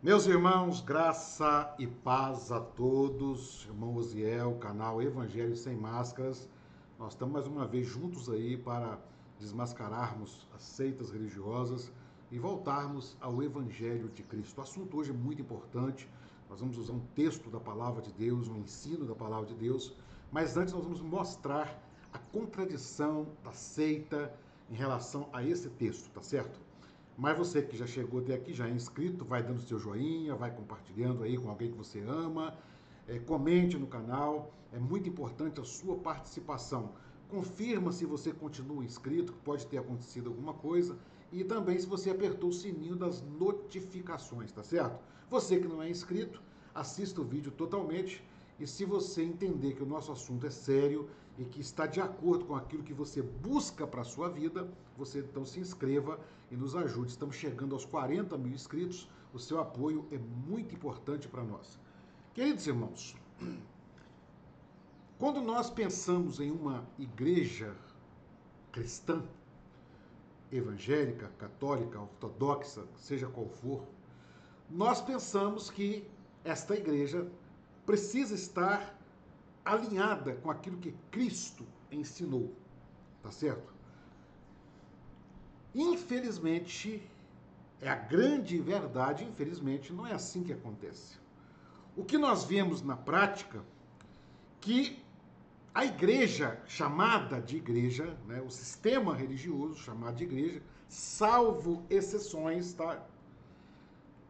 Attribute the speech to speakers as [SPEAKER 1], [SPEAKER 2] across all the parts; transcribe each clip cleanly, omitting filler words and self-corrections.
[SPEAKER 1] Meus irmãos, graça e paz a todos. Irmão Osiel, canal Evangelho Sem Máscaras. Nós estamos mais uma vez juntos aí para desmascararmos as seitas religiosas e voltarmos ao Evangelho de Cristo. O assunto hoje é muito importante. Nós vamos usar um texto da Palavra de Deus, um ensino da Palavra de Deus, mas antes nós vamos mostrar a contradição da seita em relação a esse texto, tá certo? Mas você que já chegou até aqui, já é inscrito, vai dando seu joinha, vai compartilhando aí com alguém que você ama, comente no canal, é muito importante a sua participação. Confirma se você continua inscrito, que pode ter acontecido alguma coisa, e também se você apertou o sininho das notificações, tá certo? Você que não é inscrito, assista o vídeo totalmente, e se você entender que o nosso assunto é sério e que está de acordo com aquilo que você busca para a sua vida, você então se inscreva e nos ajude. Estamos chegando aos 40 mil inscritos, o seu apoio é muito importante para nós. Queridos irmãos, quando nós pensamos em uma igreja cristã, evangélica, católica, ortodoxa, seja qual for, nós pensamos que esta igreja precisa estar alinhada com aquilo que Cristo ensinou, tá certo? Infelizmente, é a grande verdade, infelizmente, não é assim que acontece. O que nós vemos na prática, que a igreja, chamada de igreja, né, o sistema religioso chamado de igreja, salvo exceções, tá?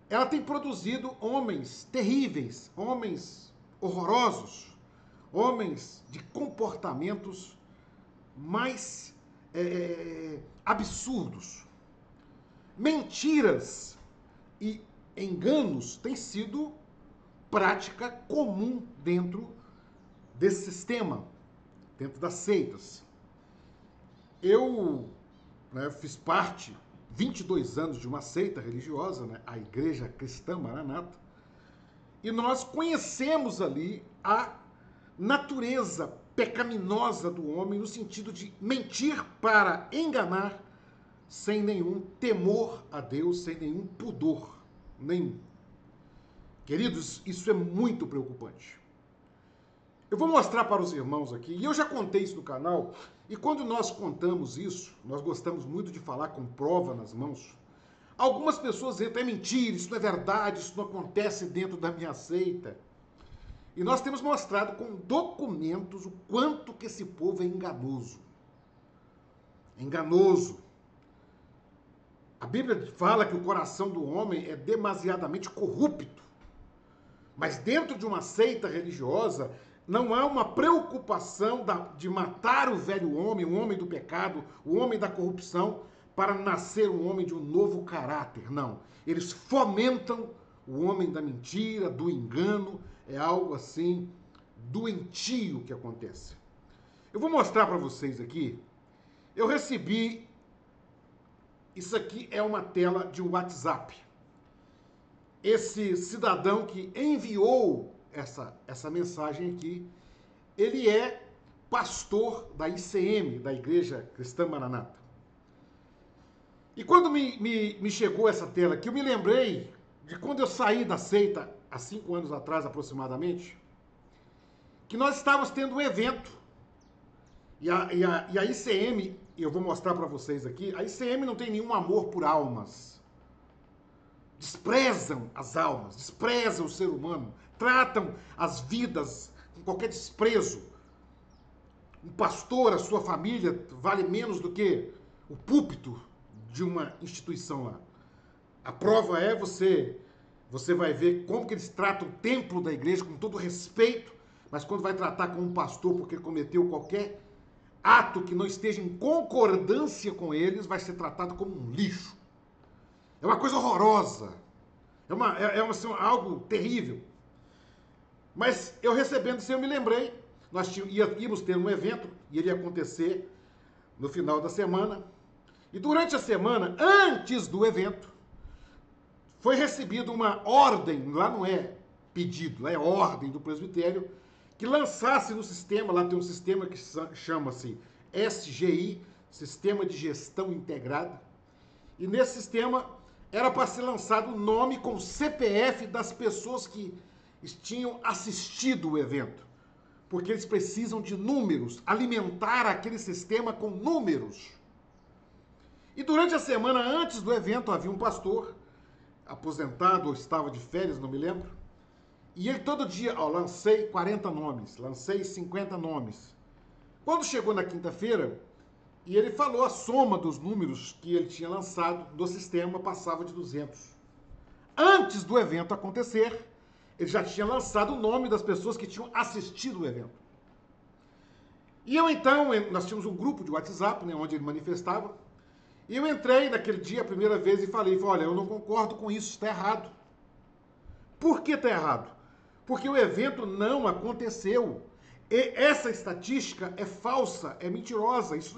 [SPEAKER 1] Ela tem produzido homens terríveis, homens horrorosos, homens de comportamentos mais absurdos. Mentiras e enganos têm sido prática comum dentro desse sistema, dentro das seitas. Eu fiz parte 22 anos de uma seita religiosa, né, a Igreja Cristã Maranata, e nós conhecemos ali a natureza pecaminosa do homem no sentido de mentir para enganar sem nenhum temor a Deus, sem nenhum pudor nenhum. Queridos, isso é muito preocupante. Eu vou mostrar para os irmãos aqui, e eu já contei isso no canal, e quando nós contamos isso, nós gostamos muito de falar com prova nas mãos. Algumas pessoas dizem, é mentira, isso não é verdade, isso não acontece dentro da minha seita. E nós temos mostrado com documentos o quanto que esse povo é enganoso. Enganoso. A Bíblia fala que o coração do homem é demasiadamente corrupto. Mas dentro de uma seita religiosa, não há uma preocupação de matar o velho homem, o homem do pecado, o homem da corrupção, para nascer um homem de um novo caráter. Não. Eles fomentam o homem da mentira, do engano. É algo assim doentio que acontece. Eu vou mostrar para vocês aqui. Eu recebi... Isso aqui é uma tela de WhatsApp. Esse cidadão que enviou essa mensagem aqui, ele é pastor da ICM, da Igreja Cristã Maranata. E quando me chegou essa tela aqui, eu me lembrei de quando eu saí da seita, há 5 anos atrás aproximadamente, que nós estávamos tendo um evento. E a ICM, eu vou mostrar para vocês aqui, a ICM não tem nenhum amor por almas. Desprezam as almas, desprezam o ser humano, tratam as vidas com qualquer desprezo. Um pastor, a sua família, vale menos do que o púlpito de uma instituição lá. A prova é você vai ver como que eles tratam o templo da igreja com todo respeito, mas quando vai tratar com um pastor porque cometeu qualquer ato que não esteja em concordância com eles, vai ser tratado como um lixo. É uma coisa horrorosa. É algo terrível. Mas eu recebendo isso, eu me lembrei. Nós íamos ter um evento, e ele ia acontecer no final da semana. E durante a semana, antes do evento, foi recebida uma ordem, lá não é pedido, lá é ordem do presbitério, que lançasse no sistema, lá tem um sistema que chama-se SGI, Sistema de Gestão Integrada, e nesse sistema era para ser lançado o nome com CPF das pessoas que tinham assistido o evento. Porque eles precisam de números, alimentar aquele sistema com números. E durante a semana antes do evento havia um pastor, aposentado ou estava de férias, não me lembro, e ele todo dia, lancei 40 nomes, lancei 50 nomes. Quando chegou na quinta-feira, e ele falou a soma dos números que ele tinha lançado do sistema passava de 200. Antes do evento acontecer, ele já tinha lançado o nome das pessoas que tinham assistido o evento. E eu então, nós tínhamos um grupo de WhatsApp, né, onde ele manifestava, e eu entrei naquele dia a primeira vez e falei, olha, eu não concordo com isso, está errado. Por que está errado? Porque o evento não aconteceu. E essa estatística é falsa, é mentirosa, isso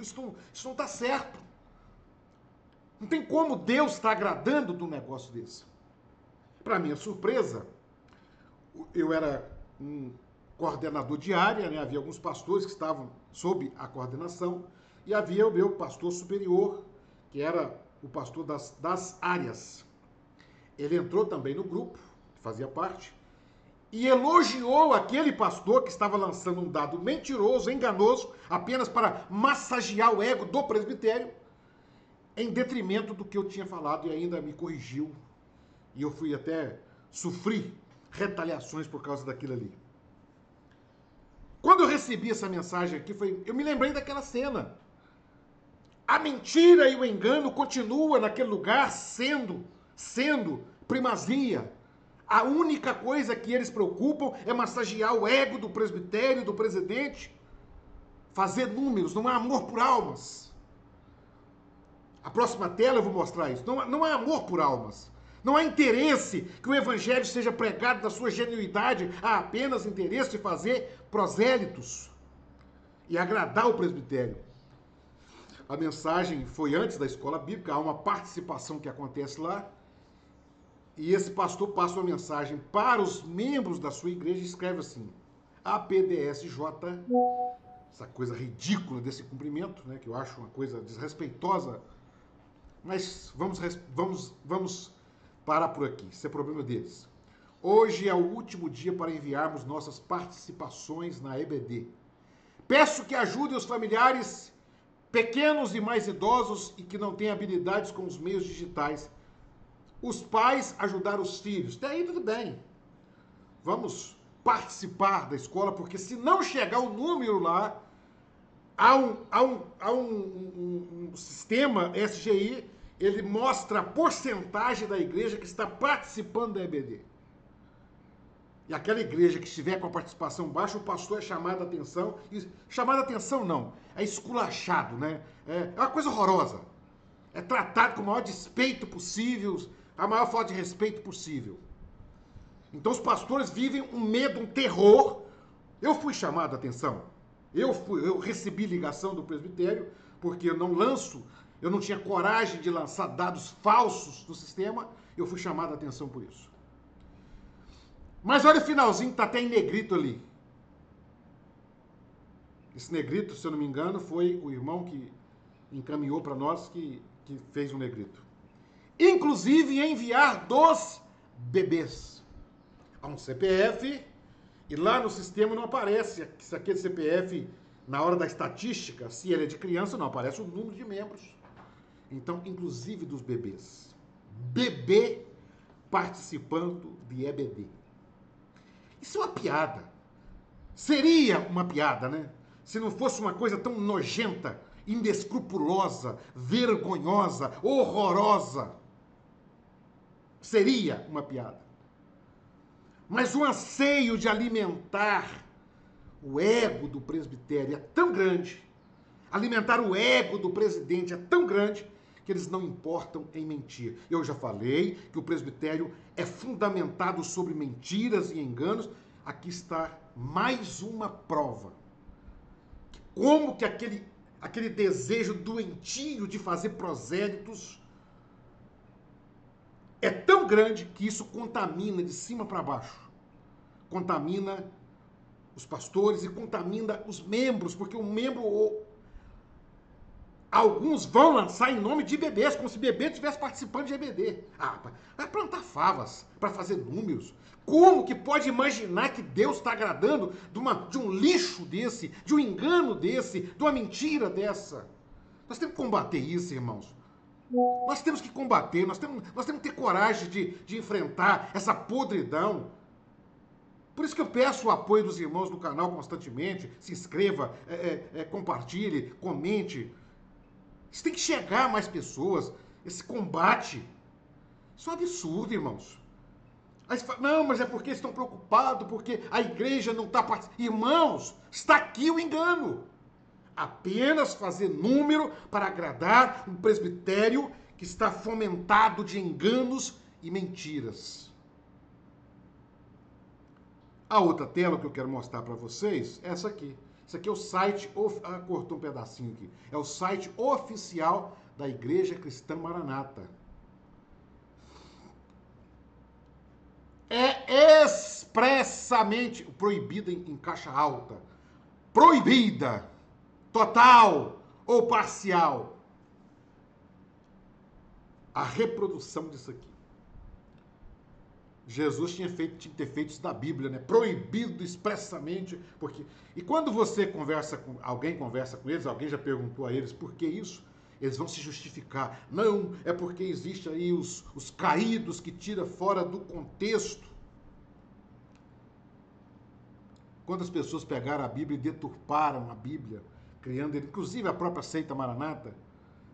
[SPEAKER 1] não está certo. Não tem como Deus estar agradando de um negócio desse. Para minha surpresa, eu era um coordenador de área, né? Havia alguns pastores que estavam sob a coordenação, e havia o meu pastor superior, que era o pastor das áreas. Ele entrou também no grupo, fazia parte, e elogiou aquele pastor que estava lançando um dado mentiroso, enganoso, apenas para massagear o ego do presbitério, em detrimento do que eu tinha falado, e ainda me corrigiu. E eu fui até sofrer retaliações por causa daquilo ali. Quando eu recebi essa mensagem aqui, eu me lembrei daquela cena. A mentira e o engano continuam naquele lugar sendo primazia. A única coisa que eles preocupam é massagear o ego do presbitério, do presidente, fazer números, não há amor por almas. A próxima tela eu vou mostrar isso. Não há amor por almas. Não há interesse que o evangelho seja pregado na sua genuidade, há apenas interesse de fazer prosélitos e agradar o presbitério. A mensagem foi antes da escola bíblica, há uma participação que acontece lá, e esse pastor passa uma mensagem para os membros da sua igreja e escreve assim, APDSJ, essa coisa ridícula desse cumprimento, né, que eu acho uma coisa desrespeitosa, mas vamos parar por aqui, isso é problema deles. Hoje é o último dia para enviarmos nossas participações na EBD. Peço que ajudem os familiares pequenos e mais idosos e que não têm habilidades com os meios digitais. Os pais ajudar os filhos. Até aí tudo bem. Vamos participar da escola, porque se não chegar o número lá, há um sistema SGI, ele mostra a porcentagem da igreja que está participando da EBD. E aquela igreja que estiver com a participação baixa, o pastor é chamado a atenção. Chamado a atenção não, é esculachado, né? É uma coisa horrorosa. É tratado com o maior despeito possível, a maior falta de respeito possível. Então os pastores vivem um medo, um terror. Eu fui chamado a atenção. Eu recebi ligação do presbitério, porque eu não tinha coragem de lançar dados falsos do sistema, eu fui chamado a atenção por isso. Mas olha o finalzinho, tá até em negrito ali. Esse negrito, se eu não me engano, foi o irmão que encaminhou para nós que fez o negrito. Inclusive enviar dos bebês. Há um CPF e lá no sistema não aparece se aquele CPF, na hora da estatística, se ele é de criança, não aparece o número de membros. Então, inclusive dos bebês. Bebê participando de EBD. Isso é uma piada. Seria uma piada, né? Se não fosse uma coisa tão nojenta, inescrupulosa, vergonhosa, horrorosa. Seria uma piada. Mas o anseio de alimentar o ego do presbitério é tão grande, alimentar o ego do presidente é tão grande, que eles não importam em mentir. Eu já falei que o presbitério é fundamentado sobre mentiras e enganos. Aqui está mais uma prova. Como que aquele desejo doentio de fazer prosélitos é tão grande que isso contamina de cima para baixo. Contamina os pastores e contamina os membros, porque o membro Alguns vão lançar em nome de bebês, como se bebê estivesse participando de EBD. Vai plantar favas para fazer números. Como que pode imaginar que Deus está agradando de um lixo desse, de um engano desse, de uma mentira dessa? Nós temos que combater isso, irmãos. Nós temos que combater, nós temos que ter coragem de enfrentar essa podridão. Por isso que eu peço o apoio dos irmãos do canal constantemente. Se inscreva, compartilhe, comente. Isso tem que chegar a mais pessoas, esse combate. Isso é um absurdo, irmãos. Aí você fala, não, mas é porque estão preocupados, porque a igreja não está participando. Irmãos, está aqui o engano. Apenas fazer número para agradar um presbitério que está fomentado de enganos e mentiras. A outra tela que eu quero mostrar para vocês é essa aqui. Isso aqui é o site, cortou um pedacinho aqui, é o site oficial da Igreja Cristã Maranata. É expressamente proibida em caixa alta. Proibida, total ou parcial, a reprodução disso aqui. Jesus tinha que ter feito isso da Bíblia, né? Proibido expressamente, porque... E quando você conversa com eles, alguém já perguntou a eles por que isso, eles vão se justificar. Não, é porque existe aí os caídos que tira fora do contexto. Quantas pessoas pegaram a Bíblia e deturparam a Bíblia, criando, inclusive a própria seita Maranata,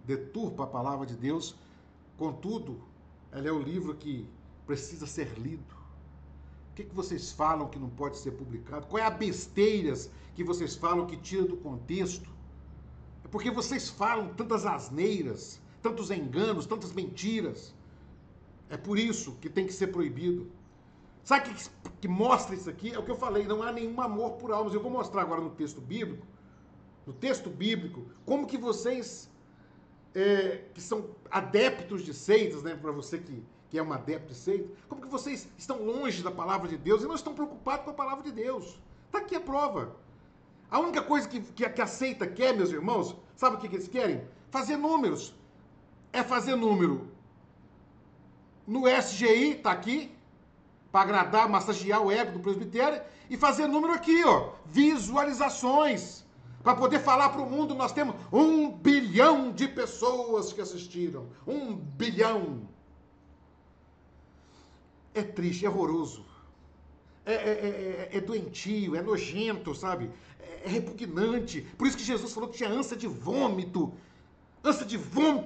[SPEAKER 1] deturpa a palavra de Deus, contudo, ela é o livro que precisa ser lido. O que vocês falam que não pode ser publicado? Qual é a besteiras que vocês falam que tira do contexto? É porque vocês falam tantas asneiras, tantos enganos, tantas mentiras. É por isso que tem que ser proibido. Sabe o que mostra isso aqui? É o que eu falei, não há nenhum amor por almas. Eu vou mostrar agora no texto bíblico, como que vocês, que são adeptos de seitas, né, para você que é um adepto de seita, como que vocês estão longe da palavra de Deus e não estão preocupados com a palavra de Deus. Está aqui a prova. A única coisa que a seita quer, meus irmãos, sabe o que eles querem? Fazer números. É fazer número no SGI, está aqui, para agradar, massagear o ego do presbitério, e fazer número aqui, ó, visualizações, para poder falar para o mundo, nós temos 1 bilhão de pessoas que assistiram. 1 bilhão. É triste, é horroroso, é doentio, é nojento, sabe? É repugnante. Por isso que Jesus falou que tinha ânsia de vômito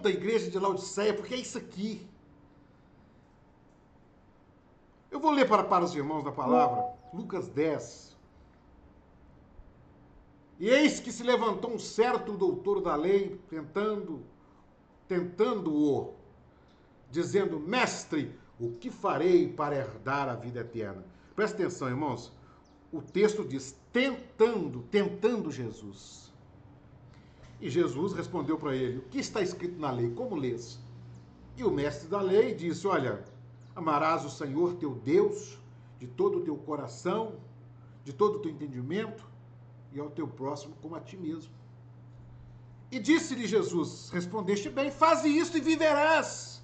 [SPEAKER 1] da igreja de Laodiceia, porque é isso aqui. Eu vou ler para os irmãos da palavra, Lucas 10. E eis que se levantou um certo doutor da lei, tentando-o, dizendo, mestre, o que farei para herdar a vida eterna? Presta atenção, irmãos. O texto diz, tentando Jesus. E Jesus respondeu para ele, o que está escrito na lei? Como lês? E o mestre da lei disse, olha, amarás o Senhor teu Deus de todo o teu coração, de todo o teu entendimento e ao teu próximo como a ti mesmo. E disse-lhe Jesus, respondeste bem, faze isto e viverás.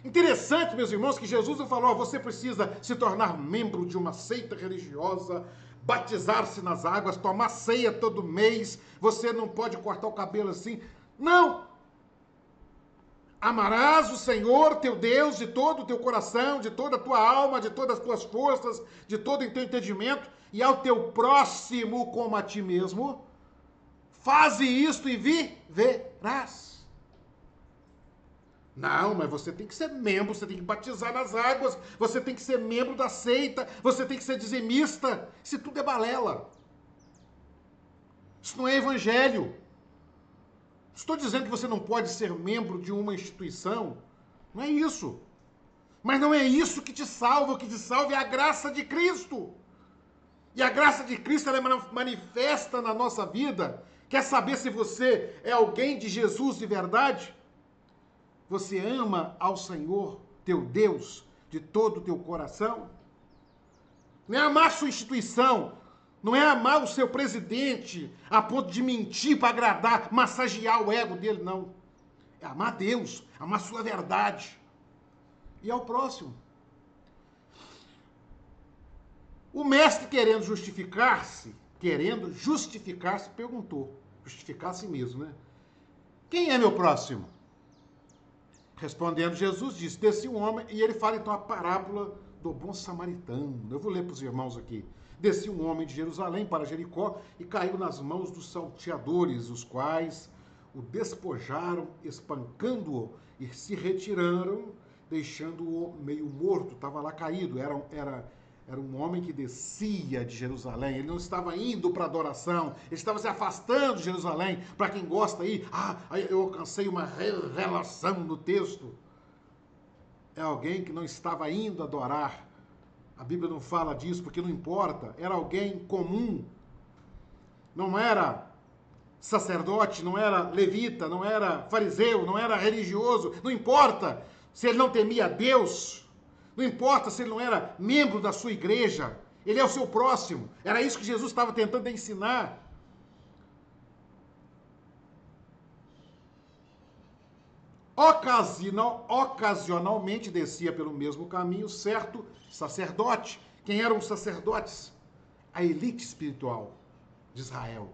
[SPEAKER 1] Interessante, meus irmãos, que Jesus não falou, você precisa se tornar membro de uma seita religiosa, batizar-se nas águas, tomar ceia todo mês, você não pode cortar o cabelo assim. Não! Amarás o Senhor, teu Deus, de todo o teu coração, de toda a tua alma, de todas as tuas forças, de todo o teu entendimento, e ao teu próximo como a ti mesmo. Faze isto e viverás. Não, mas você tem que ser membro, você tem que batizar nas águas, você tem que ser membro da seita, você tem que ser dizimista. Isso tudo é balela. Isso não é evangelho. Estou dizendo que você não pode ser membro de uma instituição. Não é isso. Mas não é isso que te salva. O que te salva é a graça de Cristo. E a graça de Cristo ela é manifesta na nossa vida. Quer saber se você é alguém de Jesus de verdade? Você ama ao Senhor, teu Deus, de todo o teu coração? Não é amar sua instituição, Não é amar o seu presidente a ponto de mentir para agradar, massagear o ego dele, não. É amar Deus, amar sua verdade. E ao próximo. O mestre, querendo justificar-se, perguntou. Justificar a si mesmo, né? Quem é meu próximo? Respondendo, Jesus disse, desce um homem, e ele fala então a parábola do bom samaritano. Eu vou ler para os irmãos aqui. Descia um homem de Jerusalém para Jericó e caiu nas mãos dos salteadores, os quais o despojaram, espancando-o, e se retiraram, deixando-o meio morto. Estava lá caído, era um homem que descia de Jerusalém, ele não estava indo para adoração, ele estava se afastando de Jerusalém. Para quem gosta aí, eu alcancei uma revelação no texto. É alguém que não estava indo adorar. A Bíblia não fala disso porque não importa. Era alguém comum. Não era sacerdote, não era levita, não era fariseu, não era religioso. Não importa se ele não temia Deus. Não importa se ele não era membro da sua igreja. Ele é o seu próximo. Era isso que Jesus estava tentando ensinar. Ocasionalmente descia pelo mesmo caminho certo sacerdote. Quem eram os sacerdotes? A elite espiritual de Israel.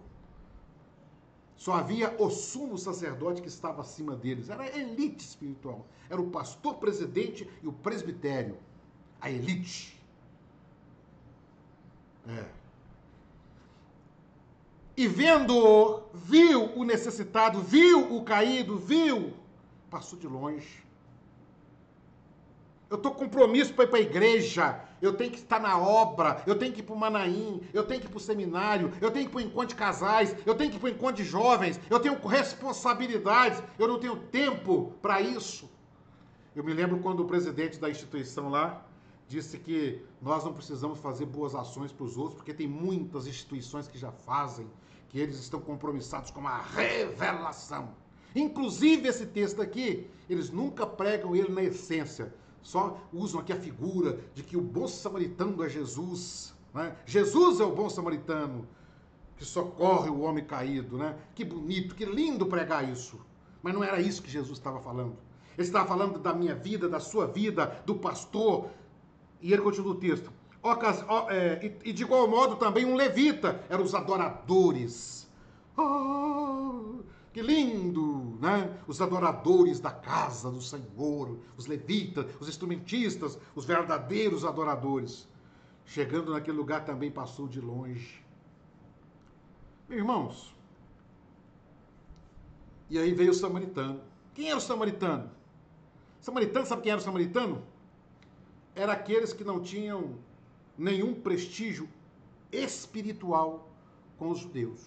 [SPEAKER 1] Só havia o sumo sacerdote que estava acima deles. Era a elite espiritual. Era o pastor presidente e o presbitério. A elite. E vendo, viu o necessitado, viu o caído, passou de longe. Eu estou com compromisso para ir para a igreja, eu tenho que estar na obra, eu tenho que ir para o Manaim, eu tenho que ir para o seminário, eu tenho que ir para o encontro de casais, eu tenho que ir para o encontro de jovens, eu tenho responsabilidades, eu não tenho tempo para isso. Eu me lembro quando o presidente da instituição lá disse que nós não precisamos fazer boas ações para os outros, porque tem muitas instituições que já fazem, que eles estão compromissados com a revelação. Inclusive esse texto aqui, eles nunca pregam ele na essência, só usam aqui a figura de que o bom samaritano é Jesus. Né? Jesus é o bom samaritano que socorre o homem caído. Né? Que bonito, que lindo pregar isso. Mas não era isso que Jesus estava falando. Ele estava falando da minha vida, da sua vida, do pastor. E ele continua o texto. E de igual modo também um levita, eram os adoradores. Que lindo, né? Os adoradores da casa do Senhor, os levitas, os instrumentistas, os verdadeiros adoradores. Chegando naquele lugar também passou de longe. Meus irmãos, e aí veio o samaritano. Quem era o samaritano? Samaritano, sabe quem era o samaritano? Era aqueles que não tinham nenhum prestígio espiritual com os judeus.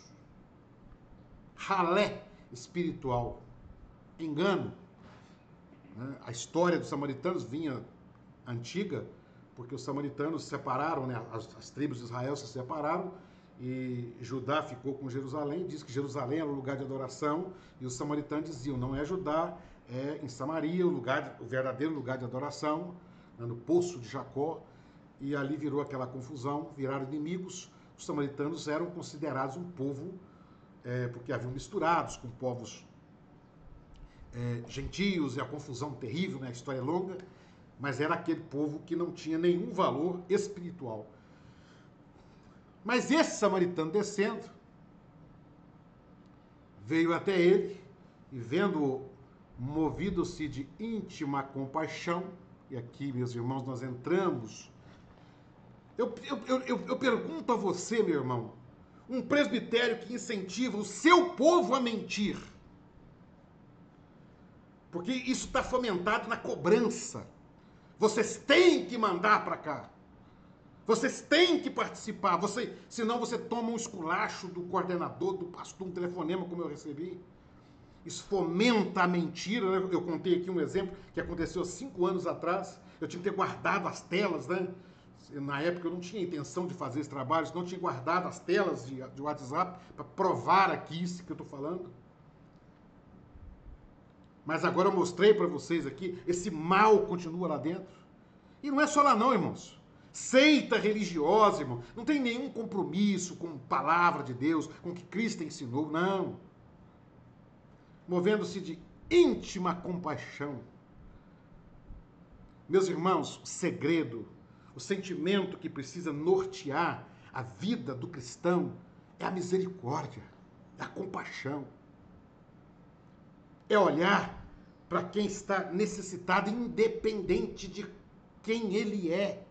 [SPEAKER 1] Ralé espiritual, engano. Né? A história dos samaritanos vinha antiga, porque os samaritanos se separaram, né? As tribos de Israel se separaram, e Judá ficou com Jerusalém, diz que Jerusalém era o lugar de adoração, e os samaritanos diziam, não é Judá, é em Samaria, o verdadeiro lugar de adoração, né? No poço de Jacó, e ali virou aquela confusão, viraram inimigos. Os samaritanos eram considerados um povo porque haviam misturados com povos gentios, e a confusão terrível, né? A história é longa, mas era aquele povo que não tinha nenhum valor espiritual. Mas esse samaritano descendo, veio até ele, e vendo, movido-se de íntima compaixão, e aqui, meus irmãos, nós entramos. Eu pergunto a você, meu irmão, um presbitério que incentiva o seu povo a mentir. Porque isso está fomentado na cobrança. Vocês têm que mandar para cá. Vocês têm que participar. Senão você toma um esculacho do coordenador, do pastor, um telefonema como eu recebi. Isso fomenta a mentira. Né? Eu contei aqui um exemplo que aconteceu há 5 anos atrás. Eu tinha que ter guardado as telas, né? Na época eu não tinha intenção de fazer esse trabalho, não tinha guardado as telas de WhatsApp para provar aqui isso que eu estou falando. Mas agora eu mostrei para vocês aqui, esse mal continua lá dentro. E não é só lá não, irmãos. Seita religiosa, irmão, não tem nenhum compromisso com a palavra de Deus, com o que Cristo ensinou, não. Movendo-se de íntima compaixão. Meus irmãos, o segredo, o sentimento que precisa nortear a vida do cristão é a misericórdia, é a compaixão. É olhar para quem está necessitado, independente de quem ele é,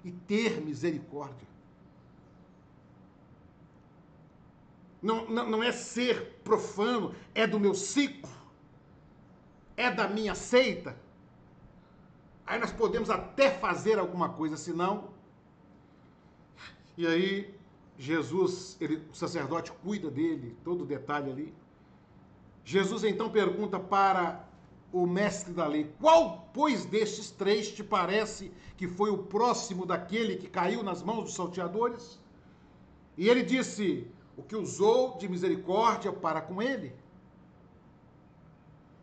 [SPEAKER 1] e ter misericórdia. Não é ser profano, é do meu ciclo, é da minha seita. Aí nós podemos até fazer alguma coisa, senão... E aí, Jesus, o sacerdote cuida dele, todo o detalhe ali. Jesus então pergunta para o mestre da lei: qual, pois, destes três te parece que foi o próximo daquele que caiu nas mãos dos salteadores? E ele disse: o que usou de misericórdia para com ele.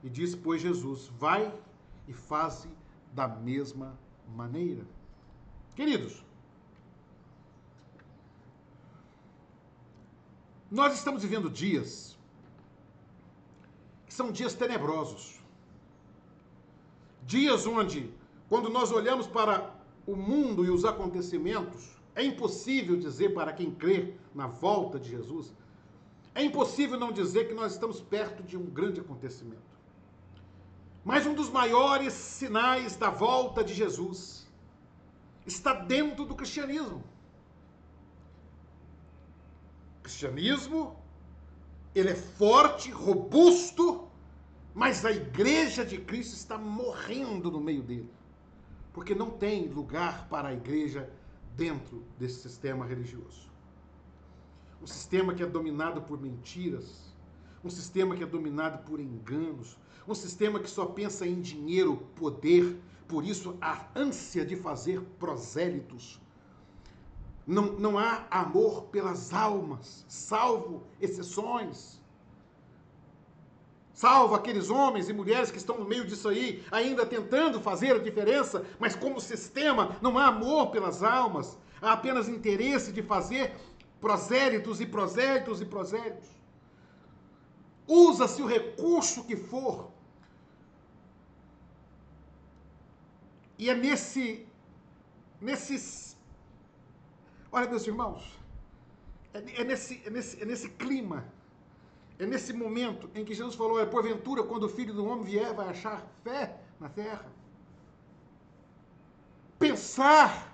[SPEAKER 1] E disse, pois, Jesus: vai e faze da mesma maneira. Queridos, nós estamos vivendo dias que são dias tenebrosos. Dias onde, quando nós olhamos para o mundo e os acontecimentos, é impossível dizer para quem crê na volta de Jesus, é impossível não dizer que nós estamos perto de um grande acontecimento. Mas um dos maiores sinais da volta de Jesus está dentro do cristianismo. O cristianismo, ele é forte, robusto, mas a igreja de Cristo está morrendo no meio dele. Porque não tem lugar para a igreja dentro desse sistema religioso. Um sistema que é dominado por mentiras, um sistema que é dominado por enganos, um sistema que só pensa em dinheiro, poder, por isso a ânsia de fazer prosélitos. Não há amor pelas almas, salvo exceções. Salvo aqueles homens e mulheres que estão no meio disso aí, ainda tentando fazer a diferença, mas como sistema não há amor pelas almas, há apenas interesse de fazer prosélitos e prosélitos e prosélitos. Usa-se o recurso que for. E é nesses... Olha, meus irmãos, é nesse clima, é nesse momento em que Jesus falou, porventura, quando o Filho do Homem vier, vai achar fé na terra. Pensar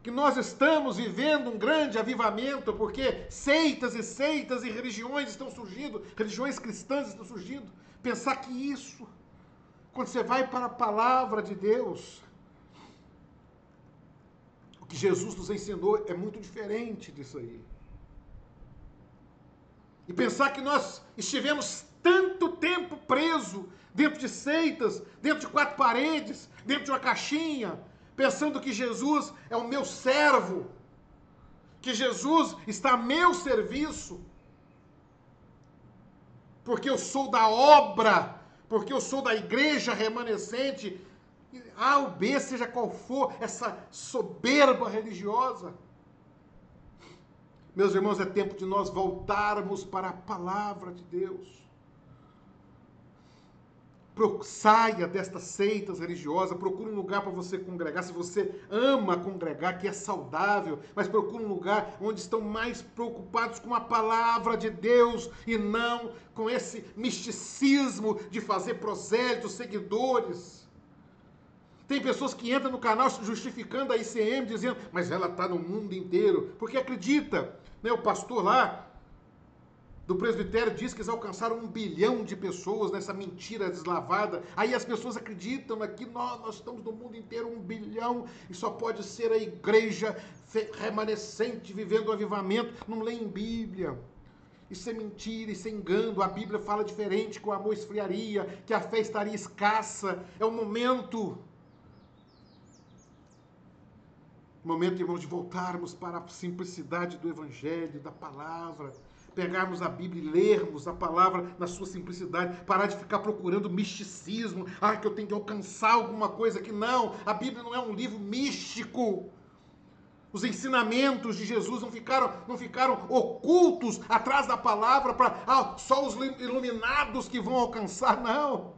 [SPEAKER 1] que nós estamos vivendo um grande avivamento, porque seitas e religiões estão surgindo, religiões cristãs estão surgindo. Pensar que isso, quando você vai para a palavra de Deus, o que Jesus nos ensinou é muito diferente disso aí. E pensar que nós estivemos tanto tempo preso dentro de seitas, dentro de quatro paredes, dentro de uma caixinha, pensando que Jesus é o meu servo, que Jesus está a meu serviço, porque eu sou da obra, porque eu sou da igreja remanescente, A ou B, seja qual for essa soberba religiosa. Meus irmãos, é tempo de nós voltarmos para a palavra de Deus. Saia destas seitas religiosas, procure um lugar para você congregar, se você ama congregar, que é saudável, mas procure um lugar onde estão mais preocupados com a palavra de Deus e não com esse misticismo de fazer prosélitos, seguidores. Tem pessoas que entram no canal justificando a ICM, dizendo, mas ela está no mundo inteiro, porque acredita, né, o pastor lá do presbitério diz que eles alcançaram 1 bilhão de pessoas nessa mentira deslavada. Aí as pessoas acreditam aqui, nós estamos no mundo inteiro 1 bilhão, e só pode ser a igreja remanescente vivendo o avivamento. Não leem Bíblia. Isso é mentira, isso é engano. A Bíblia fala diferente, que o amor esfriaria, que a fé estaria escassa. É o momento, irmãos, de voltarmos para a simplicidade do Evangelho, da palavra, pegarmos a Bíblia e lermos a palavra na sua simplicidade, parar de ficar procurando misticismo, que eu tenho que alcançar alguma coisa aqui. Não, a Bíblia não é um livro místico. Os ensinamentos de Jesus não ficaram ocultos atrás da palavra para só os iluminados que vão alcançar, não.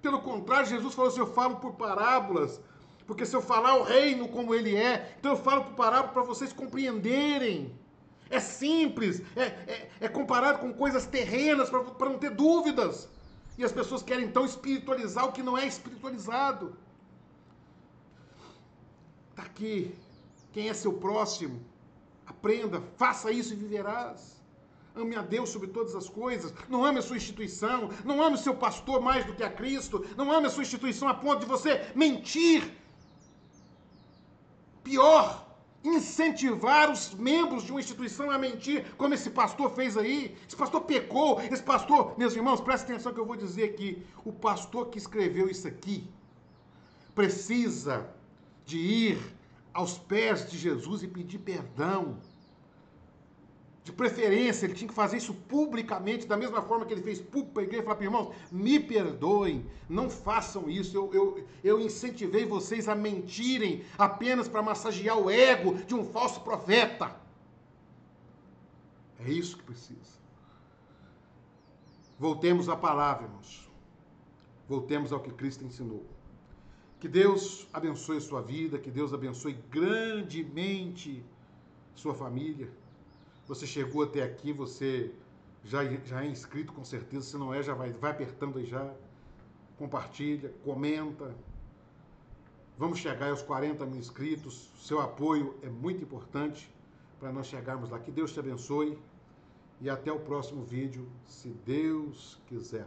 [SPEAKER 1] Pelo contrário, Jesus falou assim, eu falo por parábolas, porque se eu falar o reino como ele é, então eu falo por parábola para vocês compreenderem. É simples, é comparado com coisas terrenas para não ter dúvidas. E as pessoas querem então espiritualizar o que não é espiritualizado. Está aqui. Quem é seu próximo? Aprenda, faça isso e viverás. Ame a Deus sobre todas as coisas. Não ame a sua instituição. Não ame o seu pastor mais do que a Cristo. Não ame a sua instituição a ponto de você mentir. Pior, incentivar os membros de uma instituição a mentir, como esse pastor fez aí. Esse pastor pecou. Esse pastor, meus irmãos, prestem atenção que eu vou dizer aqui. O pastor que escreveu isso aqui precisa de ir aos pés de Jesus e pedir perdão. De preferência, ele tinha que fazer isso publicamente, da mesma forma que ele fez público para a igreja, e falar para irmãos, me perdoem, não façam isso, eu incentivei vocês a mentirem apenas para massagear o ego de um falso profeta. É isso que precisa. Voltemos à palavra, irmãos. Voltemos ao que Cristo ensinou. Que Deus abençoe sua vida, que Deus abençoe grandemente sua família. Você chegou até aqui, você já é inscrito com certeza, se não é, já vai apertando aí já, compartilha, comenta. Vamos chegar aos 40 mil inscritos, seu apoio é muito importante para nós chegarmos lá. Que Deus te abençoe e até o próximo vídeo, se Deus quiser.